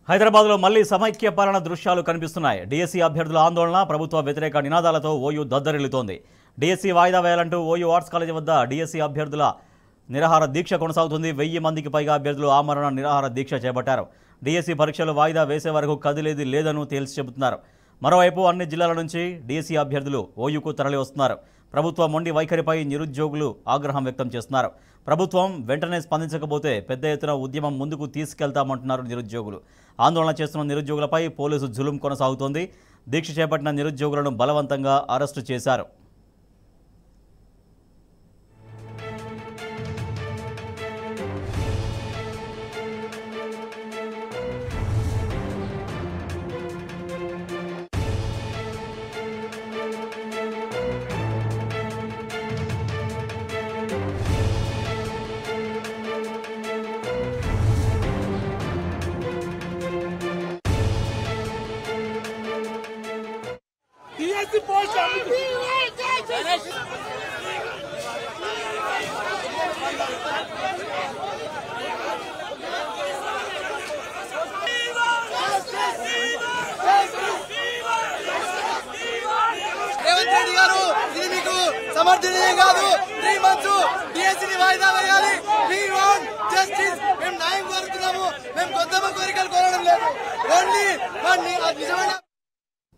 హైదరాబాద్లో మళ్లీ సమైక్య పాలన దృశ్యాలు కనిపిస్తున్నాయి. డీఎస్సీ అభ్యర్థుల ఆందోళన, ప్రభుత్వ వ్యతిరేక నినాదాలతో ఓయూ దద్దరిల్లుతోంది. డీఎస్సీ వాయిదా వేయాలంటూ ఓయూ ఆర్ట్స్ కాలేజీ వద్ద డీఎస్సీ అభ్యర్థుల నిరాహార దీక్ష కొనసాగుతుంది. 1000 మందికి పైగా అభ్యర్థులు ఆమరణ నిరాహార దీక్ష చేపట్టారు. డీఎస్సీ పరీక్షలు వాయిదా వేసే వరకు కదిలేది లేదని తేల్చి చెబుతున్నారు. మరోవైపు అన్ని జిల్లాల నుంచి డీఎస్సీ అభ్యర్థులు ఓయూకు తరలి వస్తున్నారు. ప్రభుత్వ మొండి వైఖరిపై నిరుద్యోగులు ఆగ్రహం వ్యక్తం చేస్తున్నారు. ప్రభుత్వం వెంటనే స్పందించకపోతే పెద్ద ఎత్తున ఉద్యమం ముందుకు తీసుకెళ్తామంటున్నారు నిరుద్యోగులు. ఆందోళన చేస్తున్న నిరుద్యోగులపై పోలీసు జులుం కొనసాగుతోంది. దీక్ష చేపట్టిన నిరుద్యోగులను బలవంతంగా అరెస్టు చేశారు. DSC post రేవంత్ రెడ్డి గారు ఇది మీకు సమర్థనీయం కాదు. 3 months DSC వాయిదా వేయాలి. We want justice. మేము న్యాయం కోరుతున్నాము. మేము కొత్త కోరికలు కోరడం లేదు. ఓన్లీ నిజమైన